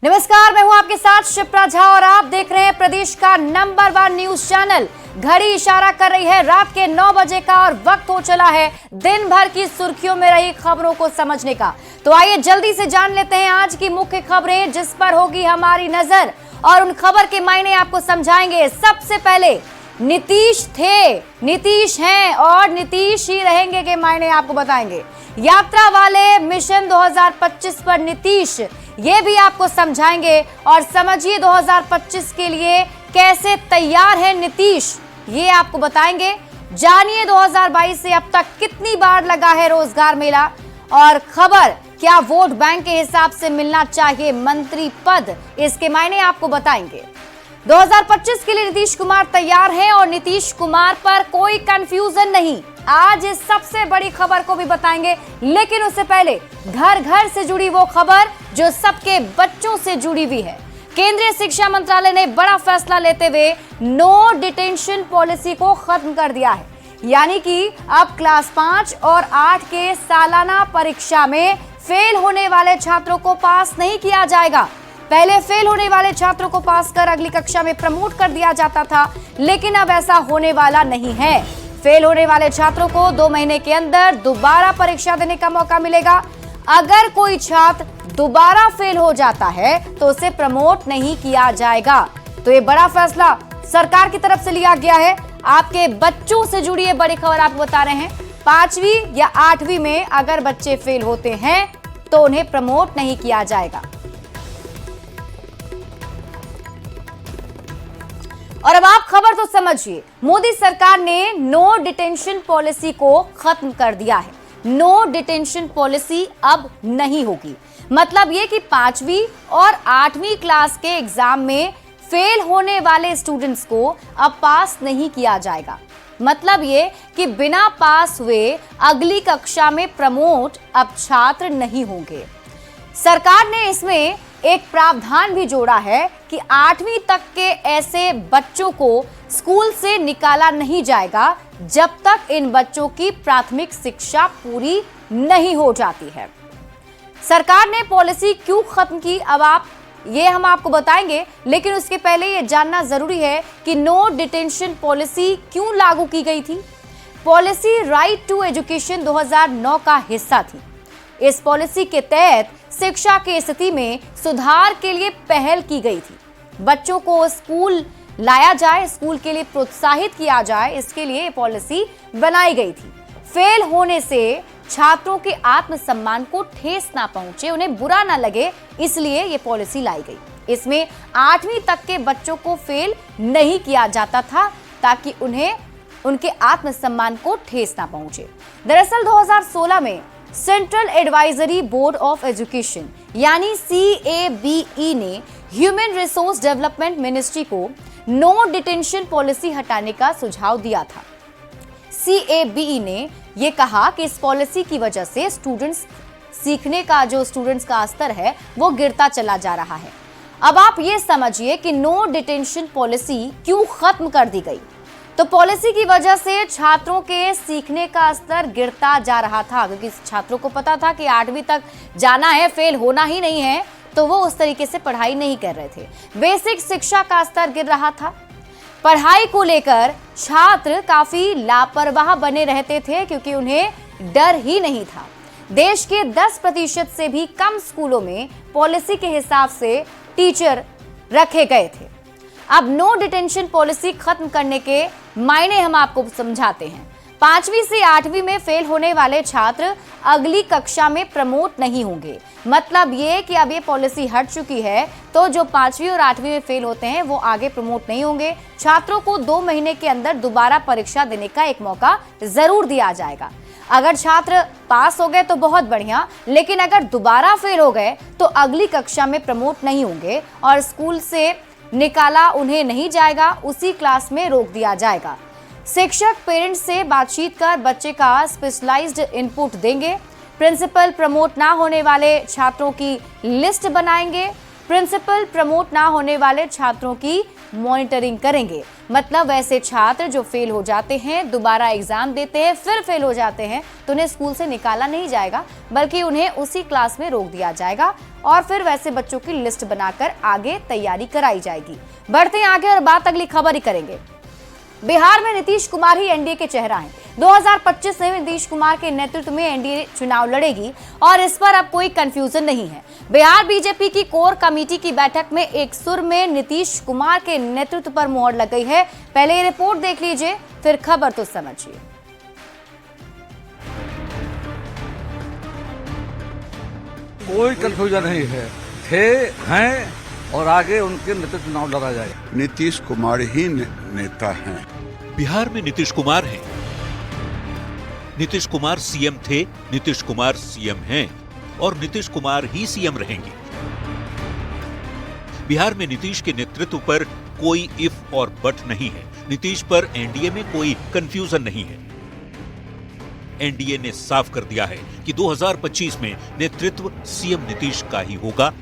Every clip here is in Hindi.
नमस्कार, मैं हूं आपके साथ शिप्रा झा और आप देख रहे हैं प्रदेश का नंबर 1 न्यूज चैनल। घड़ी इशारा कर रही है रात के 9 बजे का और वक्त हो चला है दिन भर की सुर्खियों में रही खबरों को समझने का। तो आइए जल्दी से जान लेते हैं आज की मुख्य खबरें जिस पर होगी हमारी नजर और उन खबर के मायने आपको समझाएंगे। सबसे पहले नीतीश थे, नीतीश हैं और नीतीश ही रहेंगे के मायने आपको बताएंगे। यात्रा वाले मिशन 2025 पर नीतीश, ये भी आपको समझाएंगे और समझिए 2025 के लिए कैसे तैयार है नीतीश, ये आपको बताएंगे। जानिए 2022 से अब तक कितनी बार लगा है रोजगार मेला और खबर क्या वोट बैंक के हिसाब से मिलना चाहिए मंत्री पद, इसके मायने आपको बताएंगे। 2025 के लिए नीतीश कुमार तैयार हैं और नीतीश कुमार पर कोई कंफ्यूजन नहीं। आज इस सबसे बड़ी खबर को भी बताएंगे, लेकिन उससे पहले घर घर से जुड़ी वो खबर जो सबके बच्चों से जुड़ी हुई है। केंद्रीय शिक्षा मंत्रालय ने बड़ा फैसला लेते हुए नो डिटेंशन पॉलिसी को खत्म कर दिया है, यानी कि अब क्लास 5 और 8 के सालाना परीक्षा में फेल होने वाले छात्रों को पास नहीं किया जाएगा। पहले फेल होने वाले छात्रों को पास कर अगली कक्षा में प्रमोट कर दिया जाता था, लेकिन अब ऐसा होने वाला नहीं है। फेल होने वाले छात्रों को 2 महीने के अंदर दोबारा परीक्षा देने का मौका मिलेगा। अगर कोई छात्र दोबारा फेल हो जाता है तो उसे प्रमोट नहीं किया जाएगा। तो ये बड़ा फैसला सरकार की तरफ से लिया गया है। आपके बच्चों से जुड़ी ये बड़ी खबर आपको बता रहे हैं। 5वीं या 8वीं में अगर बच्चे फेल होते हैं तो उन्हें प्रमोट नहीं किया जाएगा। और अब आप खबर तो समझिए, मोदी सरकार ने नो डिटेंशन पॉलिसी को खत्म कर दिया है। नो डिटेंशन पॉलिसी अब नहीं होगी। मतलब ये कि 5वीं और 8वीं क्लास के एग्जाम में फेल होने वाले स्टूडेंट्स को अब पास नहीं किया जाएगा। मतलब ये कि बिना पास हुए अगली कक्षा में प्रमोट अब छात्र नहीं होंगे। सरकार ने इसमें एक प्रावधान भी जोड़ा है कि 8वीं तक के ऐसे बच्चों को स्कूल से निकाला नहीं जाएगा जब तक इन बच्चों की प्राथमिक शिक्षा पूरी नहीं हो जाती है। सरकार ने पॉलिसी क्यों खत्म की अब हम आपको बताएंगे, लेकिन उसके पहले ये जानना जरूरी है कि नो डिटेंशन पॉलिसी क्यों लागू की गई थी। पॉलिसी राइट टू एजुकेशन 2009 का हिस्सा थी। इस पॉलिसी के तहत शिक्षा की स्थिति में सुधार के लिए पहल की गई थी। बच्चों को स्कूल लाया जाए, स्कूल के लिए प्रोत्साहित किया जाए, इसके लिए पॉलिसी बनाई गई थी। फेल होने से छात्रों के आत्मसम्मान को ठेस ना पहुंचे, उन्हें बुरा ना लगे, इसलिए ये पॉलिसी लाई गई। इसमें 8वीं तक के बच्चों को फेल नहीं किया जाता था ताकि उन्हें उनके आत्मसम्मान को ठेस ना पहुंचे। दरअसल 2016 में central advisory board of education यानी CABE ने ह्यूमन रिसोर्स डेवलपमेंट मिनिस्ट्री को नो डिटेंशन पॉलिसी हटाने का सुझाव दिया था। CABE ने यह कहा कि इस पॉलिसी की वजह से स्टूडेंट्स का स्तर है वो गिरता चला जा रहा है। अब आप ये समझिए कि नो डिटेंशन पॉलिसी क्यों खत्म कर दी गई। तो पॉलिसी की वजह से छात्रों के सीखने का स्तर गिरता जा रहा था, क्योंकि छात्रों को पता था कि 8वीं तक जाना है, फेल होना ही नहीं है, तो वो उस तरीके से पढ़ाई नहीं कर रहे थे। बेसिक शिक्षा का स्तर गिर रहा था। पढ़ाई को लेकर छात्र काफी लापरवाह बने रहते थे क्योंकि उन्हें डर ही नहीं था। देश के 10% से भी कम स्कूलों में पॉलिसी के हिसाब से टीचर रखे गए थे। अब नो डिटेंशन पॉलिसी खत्म करने के मायने हम आपको समझाते हैं। 5वीं से 8वीं में फेल होने वाले छात्र अगली कक्षा में प्रमोट नहीं होंगे। मतलब ये कि अब ये पॉलिसी हट चुकी है, तो जो 5वीं और 8वीं में फेल होते हैं वो आगे प्रमोट नहीं होंगे। छात्रों को 2 महीने के अंदर दोबारा परीक्षा देने का एक मौका जरूर दिया जाएगा। अगर छात्र पास हो गए तो बहुत बढ़िया, लेकिन अगर दोबारा फेल हो गए तो अगली कक्षा में प्रमोट नहीं होंगे और स्कूल से निकाला उन्हें नहीं जाएगा, उसी क्लास में रोक दिया जाएगा। शिक्षक पेरेंट्स से बातचीत कर बच्चे का स्पेशलाइज्ड इनपुट देंगे। प्रिंसिपल प्रमोट ना होने वाले छात्रों की लिस्ट बनाएंगे। प्रिंसिपल प्रमोट ना होने वाले छात्रों की मॉनिटरिंग करेंगे। मतलब वैसे छात्र जो फेल हो जाते हैं, दोबारा एग्जाम देते हैं, फिर फेल हो जाते हैं, तो उन्हें स्कूल से निकाला नहीं जाएगा, बल्कि उन्हें उसी क्लास में रोक दिया जाएगा और फिर वैसे बच्चों की लिस्ट बनाकर आगे तैयारी कराई जाएगी। बढ़ते हैं आगे और बात अगली खबर ही करेंगे। बिहार में नीतीश कुमार ही एनडीए के चेहरा हैं। 2025 में नीतीश कुमार के नेतृत्व में एनडीए चुनाव लड़ेगी और इस पर अब कोई कंफ्यूजन नहीं है। बिहार बीजेपी की कोर कमेटी की बैठक में एक सुर में नीतीश कुमार के नेतृत्व पर मोहर लग गई है। पहले ये रिपोर्ट देख लीजिए, फिर खबर तो समझिए। कोई कंफ्यूजन नहीं है, थे, हैं और आगे उनके नेतृत्व चुनाव लड़ा जाएगा। नीतीश कुमार ही नेता हैं। बिहार में नीतीश कुमार हैं। नीतीश कुमार सीएम थे, नीतीश कुमार सीएम हैं और नीतीश कुमार ही सीएम रहेंगे। बिहार में नीतीश के नेतृत्व पर कोई इफ और बट नहीं है। नीतीश पर एनडीए में कोई कंफ्यूजन नहीं है। एनडीए ने साफ कर दिया है कि 2025 में नेतृत्व सीएम नीतीश का ही होगा।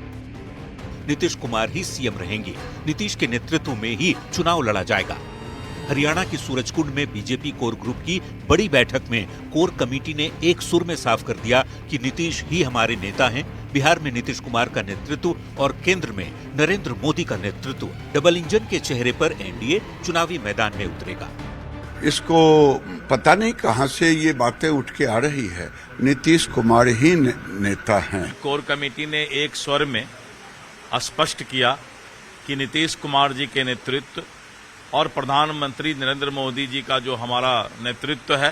नीतीश कुमार ही सीएम रहेंगे। नीतीश के नेतृत्व में ही चुनाव लड़ा जाएगा। हरियाणा की सूरजकुंड में बीजेपी कोर ग्रुप की बड़ी बैठक में कोर कमेटी ने एक सुर में साफ कर दिया कि नीतीश ही हमारे नेता हैं। बिहार में नीतीश कुमार का नेतृत्व और केंद्र में नरेंद्र मोदी का नेतृत्व, डबल इंजन के चेहरे पर एनडीए चुनावी मैदान में उतरेगा। इसको पता नहीं कहां से ये बातें उठ के आ रही है। नीतीश कुमार ही नेता हैं। कोर कमेटी ने एक स्वर में स्पष्ट किया कि नीतीश कुमार जी के नेतृत्व और प्रधानमंत्री नरेंद्र मोदी जी का जो हमारा नेतृत्व है,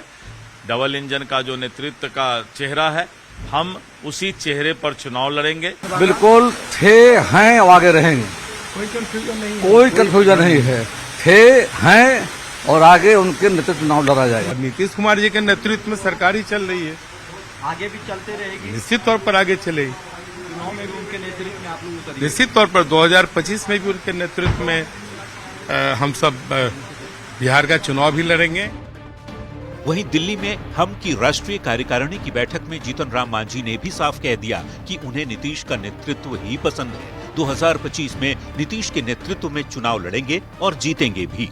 डबल इंजन का जो नेतृत्व का चेहरा है, हम उसी चेहरे पर चुनाव लड़ेंगे। बिल्कुल थे, हैं और आगे रहेंगे। कोई कंफ्यूजन नहीं है, थे, हैं और आगे उनके नेतृत्व चुनाव लड़ा जाएगा। नीतीश कुमार जी के नेतृत्व में सरकार ही चल रही है, आगे भी चलते रहेगी। निश्चित तौर पर आगे चलेगी। चुनाव में भी उनके नेतृत्व में आप लोग उतरिए। निश्चित तौर पर 2025 में भी उनके नेतृत्व में हम सब बिहार का चुनाव भी लड़ेंगे। वहीं दिल्ली में हम की राष्ट्रीय कार्यकारिणी की बैठक में जीतन राम मांझी ने भी साफ कह दिया कि उन्हें नीतीश का नेतृत्व ही पसंद है। 2025 में नीतीश के नेतृत्व में चुनाव लड़ेंगे और जीतेंगे भी।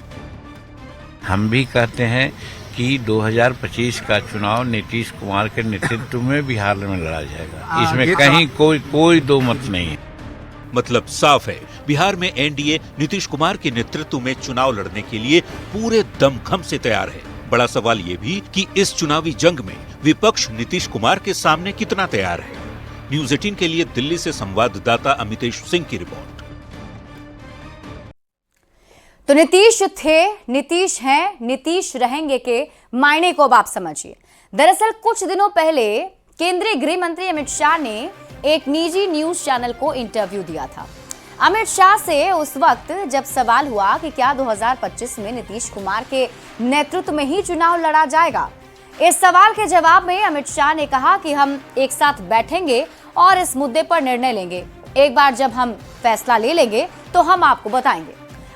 हम भी कहते हैं कि 2025 का चुनाव नीतीश कुमार के नेतृत्व में बिहार में लड़ा जाएगा। इसमें कहीं कोई दो मत नहीं है। मतलब साफ है, बिहार में एनडीए नीतीश कुमार के नेतृत्व में चुनाव लड़ने के लिए पूरे दमखम से तैयार है। बड़ा सवाल ये भी कि इस चुनावी जंग में विपक्ष नीतीश कुमार के सामने कितना तैयार है। न्यूज़ 18 के लिए दिल्ली से संवाददाता अमितेश सिंह की रिपोर्ट। तो नीतीश थे, नीतीश हैं, नीतीश रहेंगे के मायने को अब आप समझिए। दरअसल कुछ दिनों पहले केंद्रीय गृह मंत्री अमित शाह ने एक निजी न्यूज चैनल को इंटरव्यू दिया था। अमित शाह से उस वक्त जब सवाल हुआ कि क्या 2025 में नीतीश कुमार के नेतृत्व में ही चुनाव लड़ा जाएगा, इस सवाल के जवाब में अमित शाह ने कहा कि हम एक साथ बैठेंगे और इस मुद्दे पर निर्णय लेंगे। एक बार जब हम फैसला ले लेंगे तो हम आपको बताएंगे।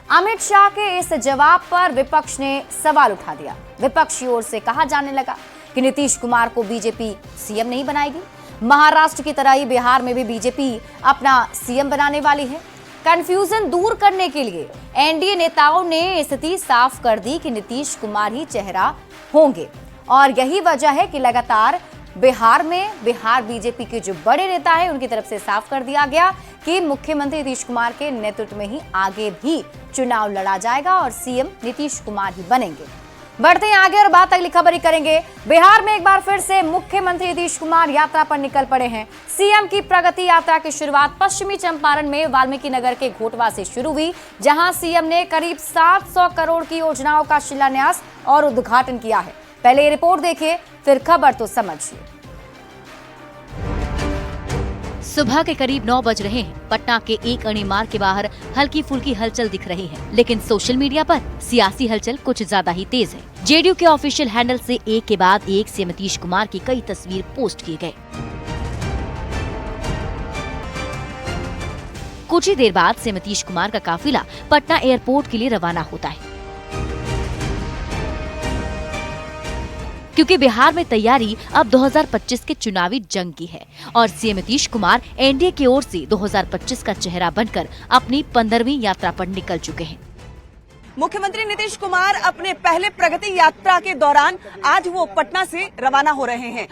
अमित शाह के इस जवाब पर विपक्ष ने सवाल उठा दिया। विपक्ष की ओर से कहा जाने लगा कि नीतीश कुमार को बीजेपी सीएम नहीं बनाएगी। महाराष्ट्र की तरह ही बिहार में भी बीजेपी अपना सीएम बनाने वाली है। कंफ्यूजन दूर करने के लिए एनडीए नेताओं ने स्थिति साफ कर दी कि नीतीश कुमार ही चेहरा होंगे और यही वजह है कि लगातार बिहार बीजेपी के जो बड़े नेता हैं उनकी तरफ से साफ कर दिया गया कि मुख्यमंत्री नीतीश कुमार के नेतृत्व में ही आगे भी चुनाव लड़ा जाएगा और सीएम नीतीश कुमार ही बनेंगे। बढ़ते हैं आगे और बात अगली खबर ही करेंगे। बिहार में एक बार फिर से मुख्यमंत्री नीतीश कुमार यात्रा पर निकल पड़े हैं। सीएम की प्रगति यात्रा की शुरुआत पश्चिमी चंपारण में वाल्मीकि नगर के घोटवा से शुरू हुई, जहां सीएम ने करीब 700 करोड़ की योजनाओं का शिलान्यास और उद्घाटन किया है। पहले ये रिपोर्ट देखिए, फिर खबर तो समझिए। सुबह के करीब 9 बज रहे हैं। पटना के एक अणी मार्ग के बाहर हल्की फुल्की हलचल दिख रही है, लेकिन सोशल मीडिया पर सियासी हलचल कुछ ज्यादा ही तेज है। जेडीयू के ऑफिशियल हैंडल से एक के बाद एक सीएम नीतीश कुमार की कई तस्वीर पोस्ट किए गए। कुछ ही देर बाद सीएम नीतीश कुमार का काफिला पटना एयरपोर्ट के लिए रवाना होता है, क्योंकि बिहार में तैयारी अब 2025 के चुनावी जंग की है और सीएम नीतीश कुमार एनडीए की ओर से 2025 का चेहरा बनकर अपनी 15वीं यात्रा पर निकल चुके हैं। मुख्यमंत्री नीतीश कुमार अपने पहले प्रगति यात्रा के दौरान आज वो पटना से रवाना हो रहे हैं।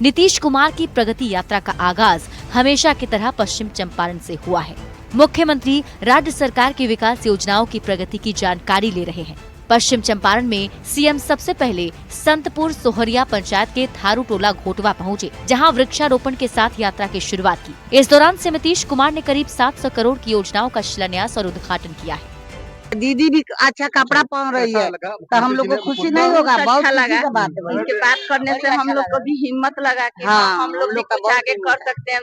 नीतीश कुमार की प्रगति यात्रा का आगाज हमेशा की तरह पश्चिम चंपारण से हुआ है। मुख्यमंत्री राज्य सरकार की विकास योजनाओं की प्रगति की जानकारी ले रहे हैं। पश्चिम चंपारण में सीएम सबसे पहले संतपुर सोहरिया पंचायत के थारू टोला घोटवा पहुंचे, जहां वृक्षारोपण के साथ यात्रा की शुरुआत की। इस दौरान सीएम नीतीश कुमार ने करीब 700 करोड़ की योजनाओं का शिलान्यास और उद्घाटन किया है। दीदी भी अच्छा कपड़ा पहन रही है तो हम लोग को खुशी नहीं होगा? बहुत अच्छा लगा बात है। उनके बात करने से हम लोग को भी हिम्मत लगा कि हम लोग भी कुछ आगे कर सकते हैं।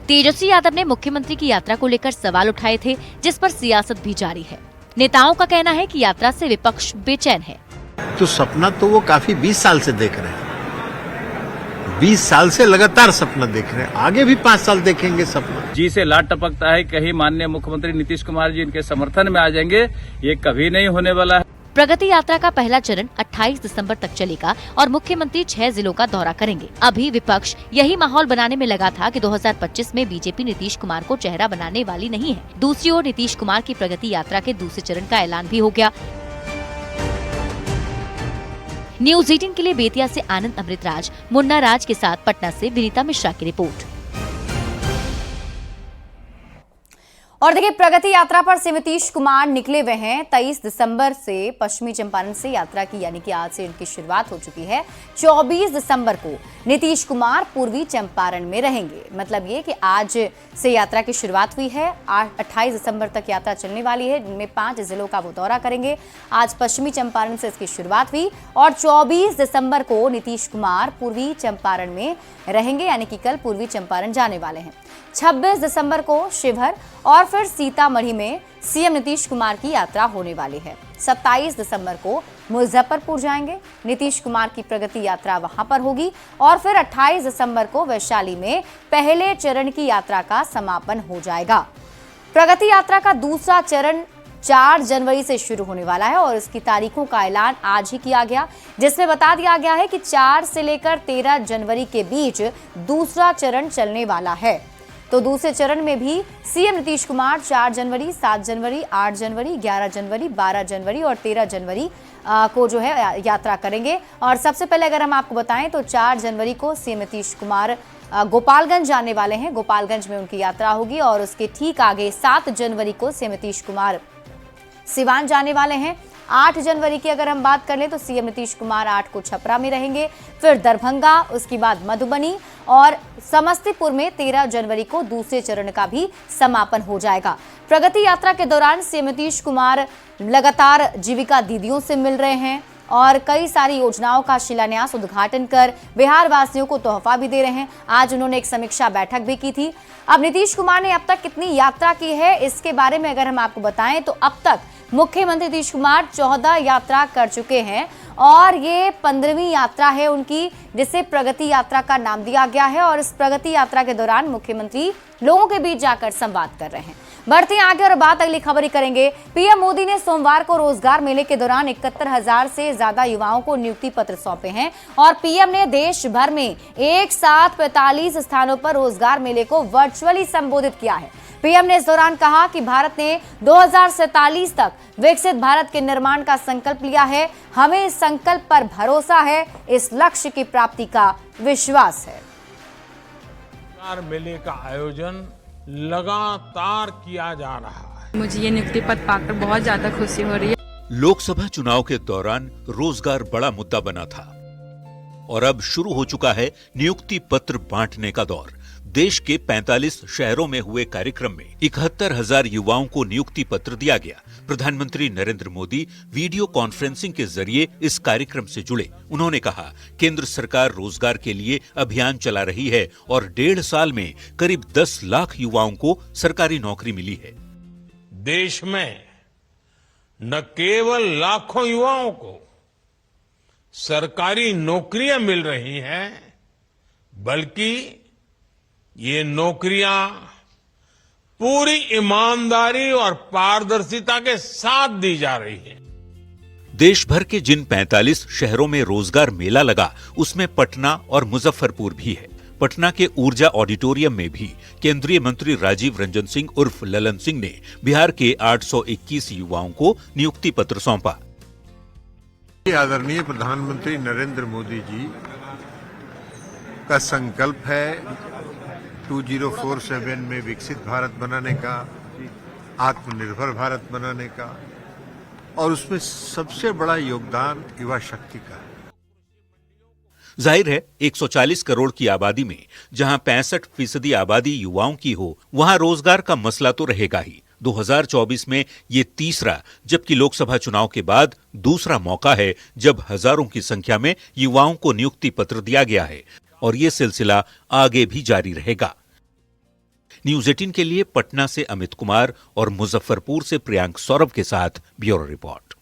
तेजस्वी यादव ने मुख्यमंत्री की यात्रा को लेकर सवाल उठाए थे, जिस पर सियासत भी जारी है। नेताओं का कहना है कि यात्रा से विपक्ष बेचैन है। तो सपना तो वो काफी 20 साल से देख रहे हैं, 20 साल से लगातार सपना देख रहे हैं, आगे भी 5 साल देखेंगे सपना। जी से लाट टपकता है, कहीं माननीय मुख्यमंत्री नीतीश कुमार जी इनके समर्थन में आ जाएंगे, ये कभी नहीं होने वाला है। प्रगति यात्रा का पहला चरण 28 दिसंबर तक चलेगा और मुख्यमंत्री 6 जिलों का दौरा करेंगे। अभी विपक्ष यही माहौल बनाने में लगा था कि 2025 में बीजेपी नीतीश कुमार को चेहरा बनाने वाली नहीं है। दूसरी ओर नीतीश कुमार की प्रगति यात्रा के दूसरे चरण का ऐलान भी हो गया। न्यूज 18 के लिए बेतिया से आनंद अमृतराज, मुन्ना राज के साथ पटना से विनीता मिश्रा की रिपोर्ट। और देखिए, प्रगति यात्रा पर सीएम नीतीश कुमार निकले हुए हैं। 23 दिसंबर से पश्चिमी चंपारण से यात्रा की, यानी कि आज से इनकी शुरुआत हो चुकी है। 24 दिसंबर को नीतीश कुमार पूर्वी चंपारण में रहेंगे। मतलब ये कि आज से यात्रा की शुरुआत हुई है, 28 दिसंबर तक यात्रा चलने वाली है, जिनमें 5 जिलों का वो दौरा करेंगे। आज पश्चिमी चंपारण से इसकी शुरुआत हुई और 24 दिसंबर को नीतीश कुमार पूर्वी चंपारण में रहेंगे, यानी कि कल पूर्वी चंपारण जाने वाले हैं। 26 दिसंबर को शिवहर और फिर सीतामढ़ी में सीएम नीतीश कुमार की यात्रा होने वाली है। 27 दिसंबर को मुजफ्फरपुर जाएंगे, नीतीश कुमार की प्रगति यात्रा वहां पर होगी और फिर 28 दिसंबर को वैशाली में पहले चरण की यात्रा का समापन हो जाएगा। प्रगति यात्रा का दूसरा चरण 4 जनवरी से शुरू होने वाला है और इसकी तारीखों का ऐलान आज ही किया गया, जिसमें बता दिया गया है कि 4 से लेकर 13 जनवरी के बीच दूसरा चरण चलने वाला है। तो दूसरे चरण में भी सीएम नीतीश कुमार 4 जनवरी, 7 जनवरी, 8 जनवरी, 11 जनवरी, 12 जनवरी और 13 जनवरी को जो है यात्रा करेंगे। और सबसे पहले अगर हम आपको बताएं तो 4 जनवरी को सीएम नीतीश कुमार गोपालगंज जाने वाले हैं। गोपालगंज में उनकी यात्रा होगी और उसके ठीक आगे 7 जनवरी को सीएम नीतीश कुमार सिवान जाने वाले हैं। 8 जनवरी की अगर हम बात कर लें तो सीएम नीतीश कुमार 8 को छपरा में रहेंगे, फिर दरभंगा, उसके बाद मधुबनी और समस्तीपुर में 13 जनवरी को दूसरे चरण का भी समापन हो जाएगा। प्रगति यात्रा के दौरान सीएम नीतीश कुमार लगातार जीविका दीदियों से मिल रहे हैं और कई सारी योजनाओं का शिलान्यास, उद्घाटन कर बिहार वासियों को तोहफा भी दे रहे हैं। आज उन्होंने एक समीक्षा बैठक भी की थी। अब नीतीश कुमार ने अब तक कितनी यात्रा की है, इसके बारे में अगर हम आपको बताएं तो अब तक मुख्यमंत्री नीतीश कुमार 14 यात्रा कर चुके हैं और ये 15वीं यात्रा है उनकी, जिसे प्रगति यात्रा का नाम दिया गया है। और इस प्रगति यात्रा के दौरान मुख्यमंत्री लोगों के बीच जाकर संवाद कर रहे हैं। बढ़ते आगे और बात अगली खबर ही करेंगे। पीएम मोदी ने सोमवार को रोजगार मेले के दौरान 71,000 से ज्यादा युवाओं को नियुक्ति पत्र सौंपे हैं और पीएम ने देश भर में एक साथ 45 स्थानों पर रोजगार मेले को वर्चुअली संबोधित किया है। पीएम ने इस दौरान कहा कि भारत ने 2047 तक विकसित भारत के निर्माण का संकल्प लिया है। हमें इस संकल्प पर भरोसा है, इस लक्ष्य की प्राप्ति का विश्वास है। रोजगार मेले का आयोजन लगातार किया जा रहा है। मुझे ये नियुक्ति पत्र पाकर बहुत ज्यादा खुशी हो रही है। लोकसभा चुनाव के दौरान रोजगार बड़ा मुद्दा बना था और अब शुरू हो चुका है नियुक्ति पत्र बांटने का दौर। देश के 45 शहरों में हुए कार्यक्रम में 71,000 युवाओं को नियुक्ति पत्र दिया गया। प्रधानमंत्री नरेंद्र मोदी वीडियो कॉन्फ्रेंसिंग के जरिए इस कार्यक्रम से जुड़े। उन्होंने कहा, केंद्र सरकार रोजगार के लिए अभियान चला रही है और 1.5 साल में करीब 10 लाख युवाओं को सरकारी नौकरी मिली है। देश में न केवल लाखों युवाओं को सरकारी नौकरियां मिल रही हैं, बल्कि ये नौकरियां पूरी ईमानदारी और पारदर्शिता के साथ दी जा रही है। देश भर के जिन 45 शहरों में रोजगार मेला लगा, उसमें पटना और मुजफ्फरपुर भी है। पटना के ऊर्जा ऑडिटोरियम में भी केंद्रीय मंत्री राजीव रंजन सिंह उर्फ ललन सिंह ने बिहार के 821 युवाओं को नियुक्ति पत्र सौंपा। आदरणीय प्रधानमंत्री नरेंद्र मोदी जी का संकल्प है 2047 में विकसित भारत बनाने का, आत्मनिर्भर भारत बनाने का, और उसमें सबसे बड़ा योगदान युवा शक्ति का है। जाहिर है 140 करोड़ की आबादी में जहां 65% आबादी युवाओं की हो, वहां रोजगार का मसला तो रहेगा ही। 2024 में ये तीसरा जबकि लोकसभा चुनाव के बाद दूसरा मौका है जब हजारों की संख्या में युवाओं को नियुक्ति पत्र दिया गया है और ये सिलसिला आगे भी जारी रहेगा। न्यूज 18 के लिए पटना से अमित कुमार और मुजफ्फरपुर से प्रियांक सौरभ के साथ ब्यूरो रिपोर्ट।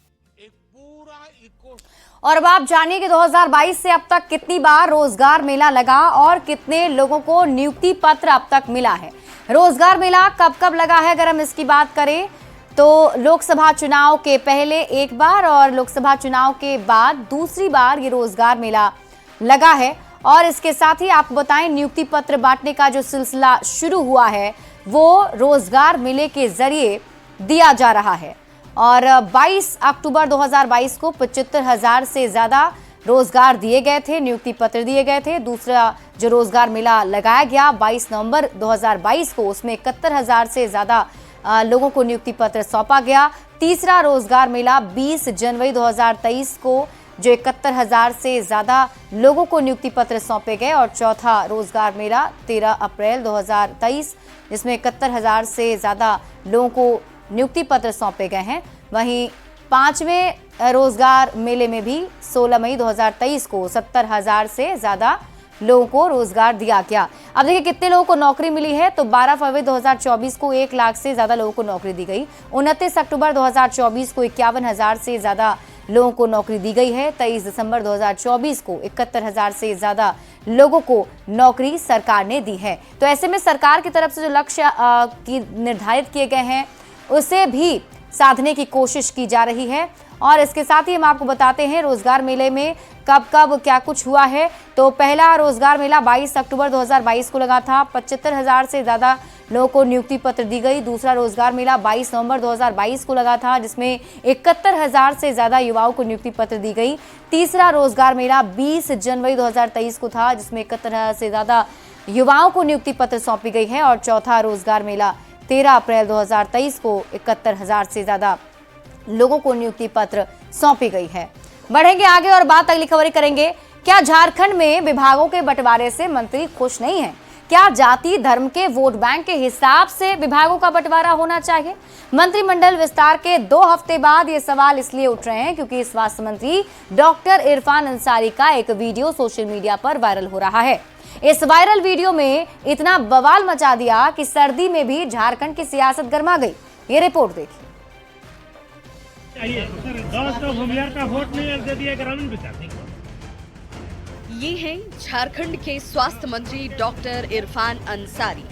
और अब आप जानिए कि 2022 से अब तक कितनी बार रोजगार मेला लगा और कितने लोगों को नियुक्ति पत्र अब तक मिला है। रोजगार मेला कब कब लगा है, अगर हम इसकी बात करें तो लोकसभा चुनाव के पहले एक बार और लोकसभा चुनाव के बाद दूसरी बार ये रोजगार मेला लगा है। और इसके साथ ही आपको बताएं, नियुक्ति पत्र बांटने का जो सिलसिला शुरू हुआ है वो रोजगार मेले के जरिए दिया जा रहा है। और 22 अक्टूबर 2022 को 75,000 से ज्यादा रोजगार दिए गए थे, नियुक्ति पत्र दिए गए थे। दूसरा जो रोजगार मेला लगाया गया 22 नवंबर 2022 को, उसमें 71,000 से ज्यादा लोगों को नियुक्ति पत्र सौंपा गया। तीसरा रोजगार मेला 20 जनवरी 2023 को, जो 71,000 से ज्यादा लोगों को नियुक्ति पत्र सौंपे गए। और चौथा रोजगार मेला 13 अप्रैल 2023, जिसमें 71,000 से ज्यादा लोगों को नियुक्ति पत्र सौंपे गए हैं। वहीं पांचवें रोजगार मेले में भी 16 मई 2023 को 70,000 से ज्यादा लोगों को रोजगार दिया गया। अब देखिए कितने लोगों को नौकरी मिली है, तो 12 फरवरी 2024 को 1 लाख से ज्यादा लोगों को नौकरी दी गई। 29 अक्टूबर 2024 को 51,000 से ज्यादा लोगों को नौकरी दी गई है। 23 दिसंबर 2024 को 71,000 से ज्यादा लोगों को नौकरी सरकार ने दी है। तो ऐसे में सरकार की तरफ से जो लक्ष्य निर्धारित किए गए हैं उसे भी साधने की कोशिश की जा रही है। और इसके साथ ही हम आपको बताते हैं रोजगार मेले में कब कब क्या कुछ हुआ है। तो पहला रोजगार मेला 22 अक्टूबर 2022 को लगा था, 75,000 से ज्यादा लोगों को नियुक्ति पत्र दी गई। दूसरा रोजगार मेला 22 नवंबर 2022 को लगा था, जिसमें 71,000 से ज्यादा युवाओं को नियुक्ति पत्र दी गई। तीसरा रोजगार मेला 20 जनवरी 2023 को था, जिसमें 71,000 से ज्यादा युवाओं को नियुक्ति पत्र सौंपी गई है। और चौथा रोजगार मेला 13 अप्रैल 2023 को 71,000 से ज्यादा लोगों को नियुक्ति पत्र सौंपी गई है। बढ़ेंगे आगे और बात अगली खबर करेंगे। क्या झारखंड में विभागों के बंटवारे से मंत्री खुश नहीं हैं? क्या जाति धर्म के वोट बैंक के हिसाब से विभागों का बंटवारा होना चाहिए? मंत्रिमंडल विस्तार के 2 हफ्ते बाद ये सवाल इसलिए उठ रहे हैं क्योंकि स्वास्थ्य मंत्री डॉक्टर इरफान अंसारी का एक वीडियो सोशल मीडिया पर वायरल हो रहा है। इस वायरल वीडियो में इतना बवाल मचा दिया कि सर्दी में भी झारखंड की सियासत गर्मा गई। ये रिपोर्ट देखिए। ये हैं झारखंड के स्वास्थ्य मंत्री डॉक्टर इरफान अंसारी।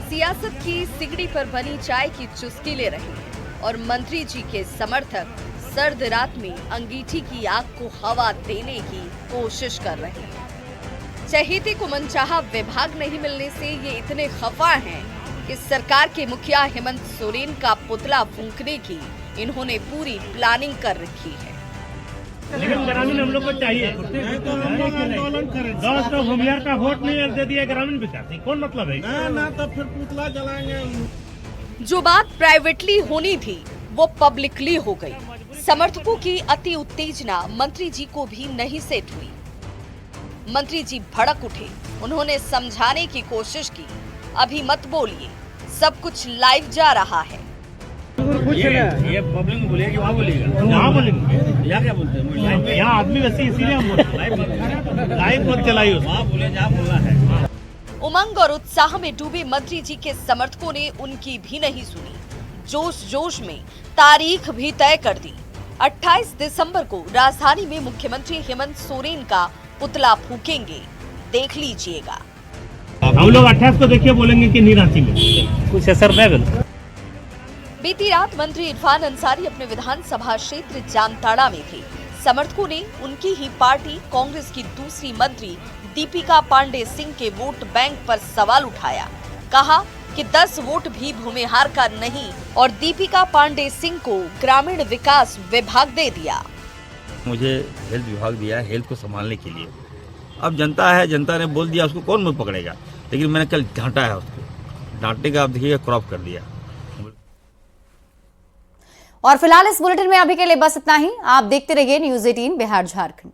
सियासत की सिगड़ी पर बनी चाय की चुस्की ले रहे हैं और मंत्री जी के समर्थक सर्द रात में अंगीठी की आग को हवा देने की कोशिश कर रहे हैं। चहेते को मनचाहा विभाग नहीं मिलने से ये इतने खफा हैं कि सरकार के मुखिया हेमंत सोरेन का पुतला फूंकने की इन्होंने पूरी प्लानिंग कर रखी है। लेकिन ग्रामीण हम लोग को चाहिए, 10 तो भूमियार का वोट नहीं दे दिया ग्रामीण विकास, कौन मतलब है? ना तो फिर पुतला जलाएंगे। जो बात प्राइवेटली होनी थी वो पब्लिकली हो गई। समर्थकों की अति उत्तेजना मंत्री जी को भी नहीं सेट हुई। मंत्री जी भड़क उठे, उन्होंने समझाने की कोशिश की, अभी मत बोलिए, सब कुछ लाइव जा रहा है। ये पब्लिक में बोलेगा कि वहाँ बोलेगा, यहाँ बोलेंगे, यहाँ क्या बोलते हैं? यहाँ आदमी वैसे इसीलिए हम लाइव मत चलाइए, वहाँ बोले जहाँ बोलना है। उमंग और उत्साह में डूबे मंत्री जी के समर्थकों ने उनकी भी नहीं सुनी। जोश जोश में तारीख भी तय कर दी। 28 दिसंबर को राजधानी में मुख्यमंत्री हेमंत सोरेन का पुतला फूकेंगे, देख लीजिएगा। हम लोग 28 को देखिए बोलेंगे कि नहीं रांची में कुछ असर नहीं। बीती रात मंत्री इरफान अंसारी अपने विधानसभा क्षेत्र जामताड़ा में थे। समर्थकों ने उनकी ही पार्टी कांग्रेस की दूसरी मंत्री दीपिका पांडे सिंह के वोट बैंक पर सवाल उठाया। कहा कि 10 वोट भी भूमिहार का नहीं और दीपिका पांडे सिंह को ग्रामीण विकास विभाग दे दिया। मुझे हेल्थ विभाग दिया है हेल्थ को संभालने के लिए। अब जनता है, जनता ने बोल दिया, उसको कौन मुंह पकड़ेगा। लेकिन मैंने कल डांटा है उसको, डांटने का आप देखिएगा क्रॉप कर दिया। और फिलहाल इस बुलेटिन में अभी के लिए बस इतना ही। आप देखते रहिए न्यूज़ 18 बिहार झारखंड।